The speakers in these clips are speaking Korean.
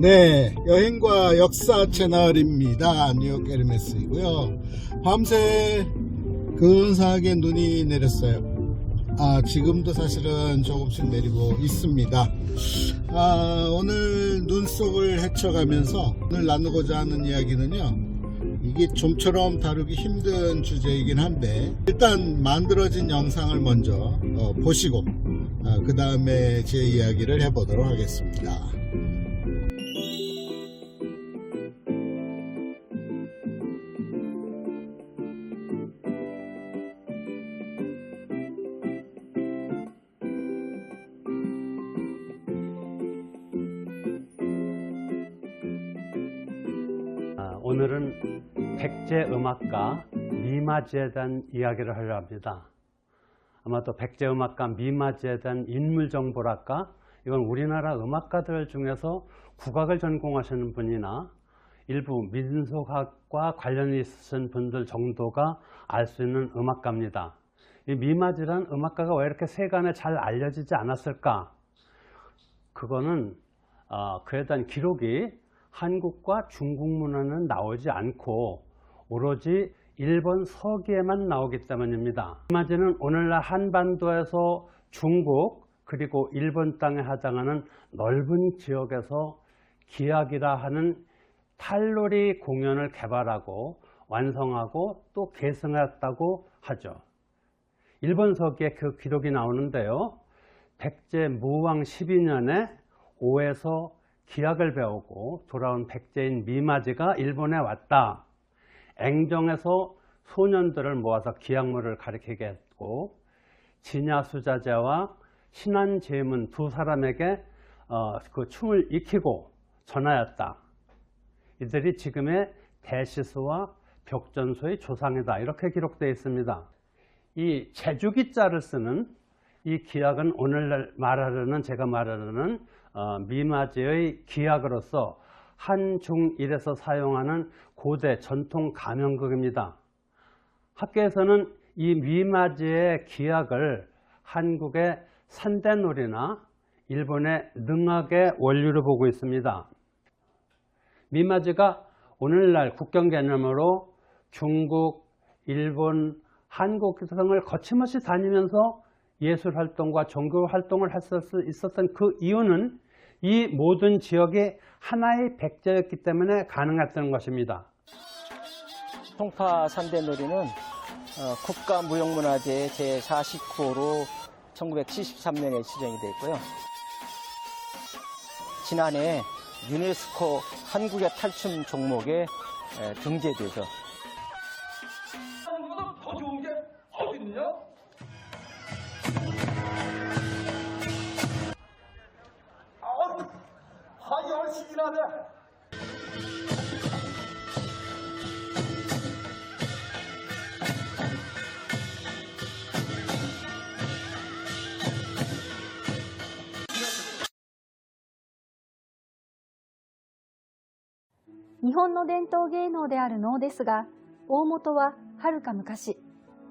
네, 여행과 역사 채널입니다. 뉴욕 에르메스이고요. 밤새 근사하게 눈이 내렸어요. 지금도 사실은 조금씩 내리고 있습니다. 오늘 눈 속을 헤쳐가면서 오늘 나누고자 하는 이야기는요, 이게 좀처럼 다루기 힘든 주제이긴 한데, 일단 만들어진 영상을 먼저 보시고 그 다음에 제 이야기를 해보도록 하겠습니다. 오늘은 백제음악가 미마지에 대한 이야기를 하려 합니다. 아마도 백제음악가 미마지에 대한 인물정보랄까, 이건 우리나라 음악가들 중에서 국악을 전공하시는 분이나 일부 민속학과 관련이 있으신 분들 정도가 알 수 있는 음악가입니다. 이 미마지란 음악가가 왜 이렇게 세간에 잘 알려지지 않았을까? 그거는 그에 대한 기록이 한국과 중국 문화는 나오지 않고 오로지 일본 서기에만 나오기 때문입니다. 미마지는 오늘날 한반도에서 중국 그리고 일본 땅에 하장하는 넓은 지역에서 기악이라 하는 탈놀이 공연을 개발하고 완성하고 또 계승했다고 하죠. 일본 서기에 그 기록이 나오는데요, 백제 무왕 12년에 오에서 기악을 배우고 돌아온 백제인 미마지가 일본에 왔다. 앵정에서 소년들을 모아서 기악물을 가르치게 했고, 진야수자제와 신안제문 두 사람에게 그 춤을 익히고 전하였다. 이들이 지금의 대시수와 벽전소의 조상이다, 이렇게 기록되어 있습니다. 이 제주기자를 쓰는 이 기악은 오늘날 제가 말하려는 미마지의 기악으로서 한중일에서 사용하는 고대 전통 가명극입니다. 학계에서는 이 미마지의 기악을 한국의 산대놀이나 일본의 능악의 원류로 보고 있습니다. 미마지가 오늘날 국경 개념으로 중국, 일본, 한국 등을 거침없이 다니면서 예술 활동과 종교 활동을 할 수 있었던 그 이유는 이 모든 지역이 하나의 백제였기 때문에 가능했던 것입니다. 송파 산대놀이는 국가무형문화재 제49호로 1973년에 지정이 되어 있고요. 지난해 유네스코 한국의 탈춤 종목에 등재돼서 한국보다 더 좋은 게 어디 있냐? 열심히 하네.日本の伝統芸能である能ですが、大元ははるか昔、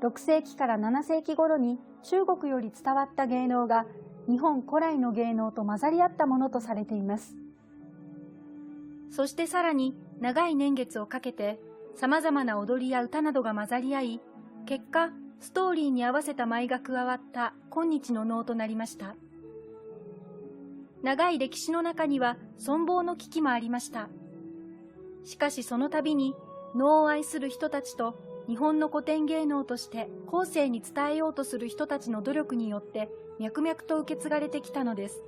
6世紀から7世紀頃に中国より伝わった芸能が日本古来の芸能と混ざり合ったものとされています。そしてさらに長い年月をかけて様々な踊りや歌などが混ざり合い、結果ストーリーに合わせた舞が加わった今日の能となりました。長い歴史の中には存亡の危機もありました。しかしその度に能を愛する人たちと日本の古典芸能として後世に伝えようとする人たちの努力によって脈々と受け継がれてきたのです。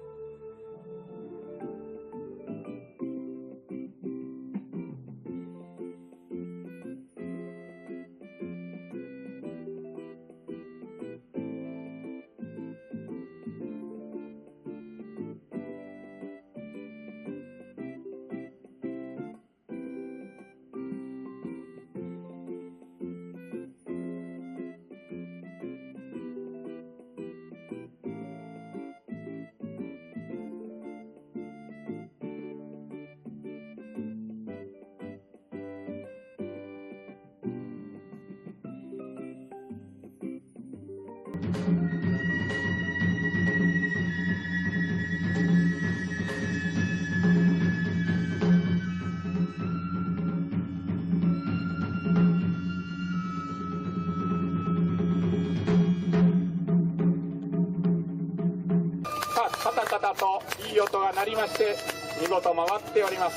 カタカタといい音が鳴りまして、見事回っております。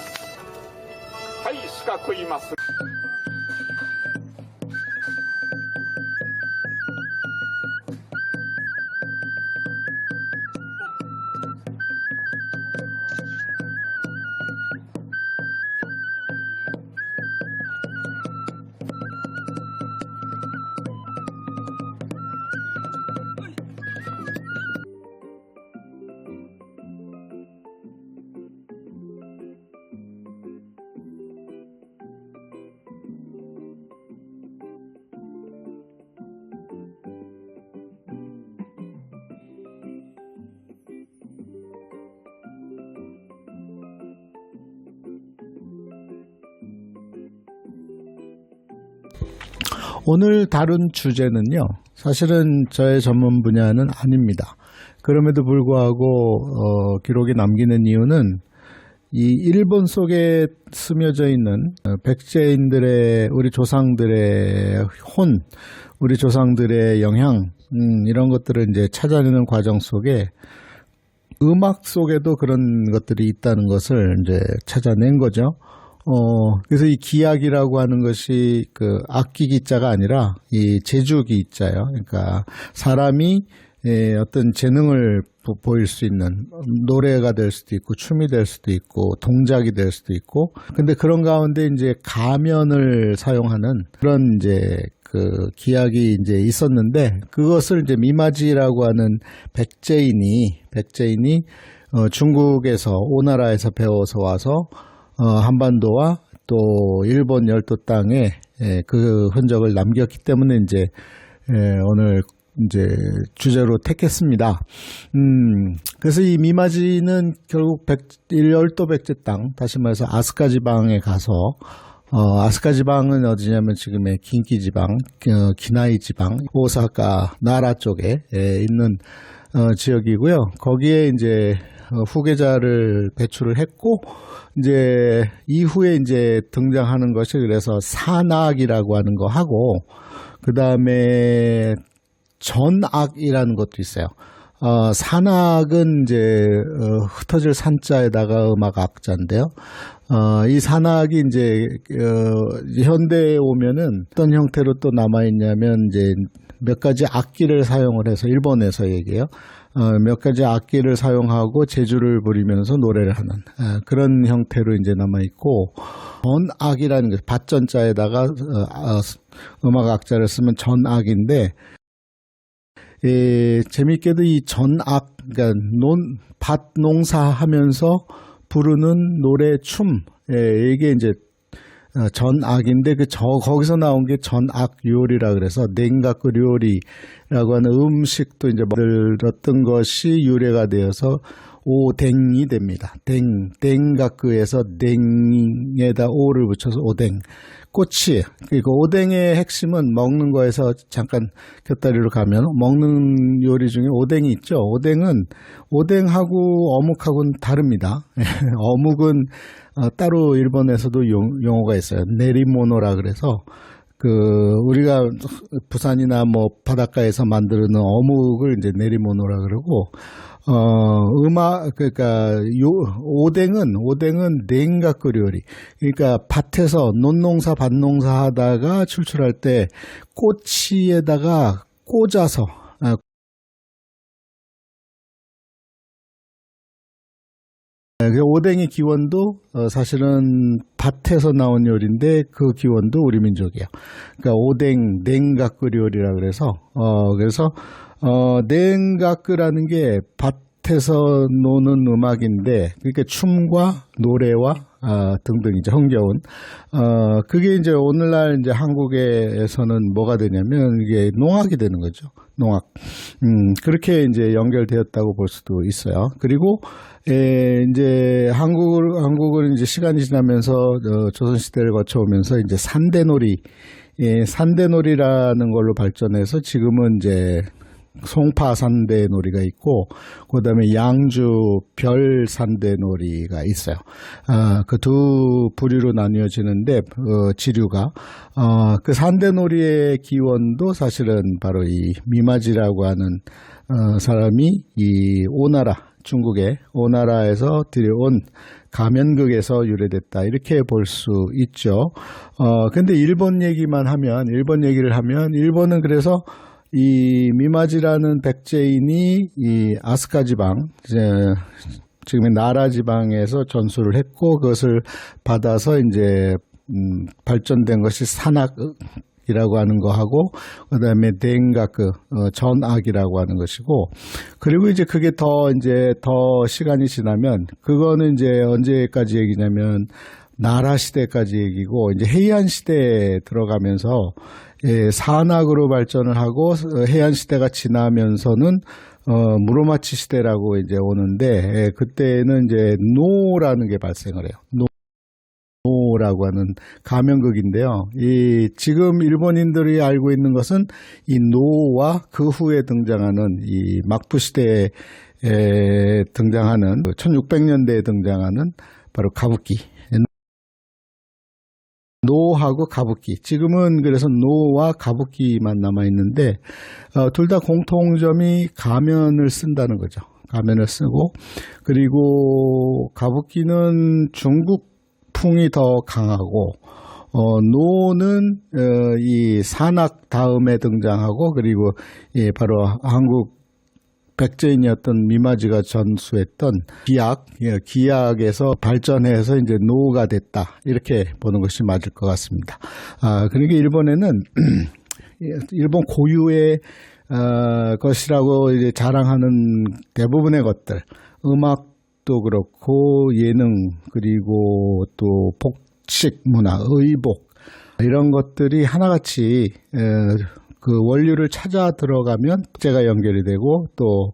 はい、四角います。오늘 다룬 주제는요, 사실은 저의 전문 분야는 아닙니다. 그럼에도 불구하고 기록에 남기는 이유는 이 일본 속에 스며져 있는 백제인들의, 우리 조상들의 혼, 우리 조상들의 영향, 이런 것들을 이제 찾아내는 과정 속에 음악 속에도 그런 것들이 있다는 것을 이제 찾아낸 거죠. 그래서 이 기악이라고 하는 것이 그 악기 기자가 아니라 이 제주 기자예요. 그러니까 사람이 어떤 재능을 보일 수 있는, 노래가 될 수도 있고 춤이 될 수도 있고 동작이 될 수도 있고, 근데 그런 가운데 이제 가면을 사용하는 그런 이제 그 기악이 이제 있었는데, 그것을 이제 미마지라고 하는 백제인이 중국에서, 오나라에서 배워서 와서 한반도와 또 일본 열도 땅에 그 흔적을 남겼기 때문에 이제 오늘 이제 주제로 택했습니다. 그래서 이 미마지는 결국 열도 백제 땅, 다시 말해서 아스카 지방에 가서, 아스카 지방은 어디냐면 지금의 긴키 지방, 기나이 지방, 오사카, 나라 쪽에 있는 지역이고요. 거기에 이제 후계자를 배출을 했고, 이제 이후에 이제 등장하는 것이, 그래서 산악이라고 하는 거 하고, 그 다음에 전악이라는 것도 있어요. 산악은 이제 흩어질 산자에다가 음악 악자인데요. 이 산악이 이제 현대에 오면은 어떤 형태로 또 남아 있냐면, 이제 몇 가지 악기를 사용을 해서, 일본에서 얘기해요. 몇 가지 악기를 사용하고 재주를 부리면서 노래를 하는 그런 형태로 이제 남아 있고, 전악이라는 것, 밭전자에다가 음악 악자를 쓰면 전악인데, 재밌게도 이 전악, 그러니까 밭 농사하면서 부르는 노래, 춤, 이게 이제 전악인데, 거기서 나온 게 전악 요리라 그래서 냉가쿠 요리라고 하는 음식도 이제 만들었던 것이 유래가 되어서 오뎅이 됩니다. 댕가쿠에서 댕에다 오를 붙여서 오뎅. 꼬치. 그러니까 오뎅의 핵심은, 먹는 거에서 잠깐 곁다리로 가면 먹는 요리 중에 오뎅이 있죠. 오뎅하고 어묵하고는 다릅니다. 어묵은 따로 일본에서도 용어가 있어요. 네리모노라 그래서, 우리가 부산이나 뭐 바닷가에서 만드는 어묵을 이제 네리모노라 그러고, 그러니까 오뎅은 냉가쿠 요리. 그러니까 밭에서 논농사 밭농사 하다가 출출할 때 꼬치에다가 꽂아서, 오뎅의 기원도 사실은 밭에서 나온 요리인데, 그 기원도 우리 민족이에요. 그러니까 냉가쿠 요리라 그래서, 냉가쿠라는 게 밭에서 노는 음악인데, 그러니까 춤과 노래와 등등이죠. 흥겨운. 그게 이제 오늘날 이제 한국에서는 뭐가 되냐면, 이게 농악이 되는 거죠. 농악. 그렇게 이제 연결되었다고 볼 수도 있어요. 그리고 이제 한국은 이제 시간이 지나면서 조선시대를 거쳐오면서 이제 산대놀이라는 걸로 발전해서 지금은 이제 송파 산대놀이가 있고, 그 다음에 양주 별 산대놀이가 있어요. 그 두 부류로 나뉘어지는데, 지류가. 그 산대놀이의 기원도 사실은 바로 이 미마지라고 하는 사람이 이 오나라, 중국의 오나라에서 들여온 가면극에서 유래됐다, 이렇게 볼 수 있죠. 근데 일본 얘기를 하면, 일본은 그래서 이 미마지라는 백제인이 이 아스카 지방, 지금의 나라 지방에서 전수를 했고, 그것을 받아서 이제 발전된 것이 산악이라고 하는 거하고, 그 다음에 덴가크, 전악이라고 하는 것이고, 그리고 이제 그게 더 시간이 지나면, 그거는 이제 언제까지 얘기냐면, 나라 시대까지 얘기고, 이제 헤이안 시대에 들어가면서, 산악으로 발전을 하고, 헤이안 시대가 지나면서는, 무로마치 시대라고 이제 오는데, 그때는 이제 노라는 게 발생을 해요. 노라고 하는 가면극인데요. 지금 일본인들이 알고 있는 것은 이 노와 그 후에 등장하는 이 막부 시대에 등장하는 1600년대에 등장하는 바로 가부키. 노하고 가부키. 지금은 그래서 노와 가부키만 남아있는데, 둘 다 공통점이 가면을 쓴다는 거죠. 가면을 쓰고, 그리고 가부키는 중국풍이 더 강하고, 노는 이 산악 다음에 등장하고, 그리고 바로 한국 백제인이었던 미마지가 전수했던 기약에서 발전해서 이제 노가 됐다, 이렇게 보는 것이 맞을 것 같습니다. 그러니까 일본에는 일본 고유의 것이라고 이제 자랑하는 대부분의 것들, 음악도 그렇고 예능, 그리고 또 복식 문화, 의복, 이런 것들이 하나같이 그 원류를 찾아 들어가면 제가 연결이 되고, 또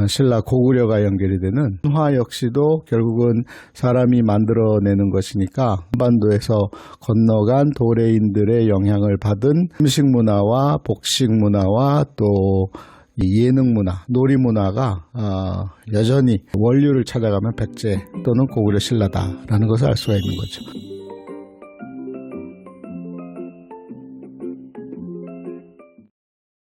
신라 고구려가 연결이 되는 화 역시도 결국은 사람이 만들어내는 것이니까, 한반도에서 건너간 도래인들의 영향을 받은 음식 문화와 복식 문화와 또 예능 문화, 놀이 문화가 여전히 원류를 찾아가면 백제 또는 고구려 신라다라는 것을 알 수가 있는 거죠.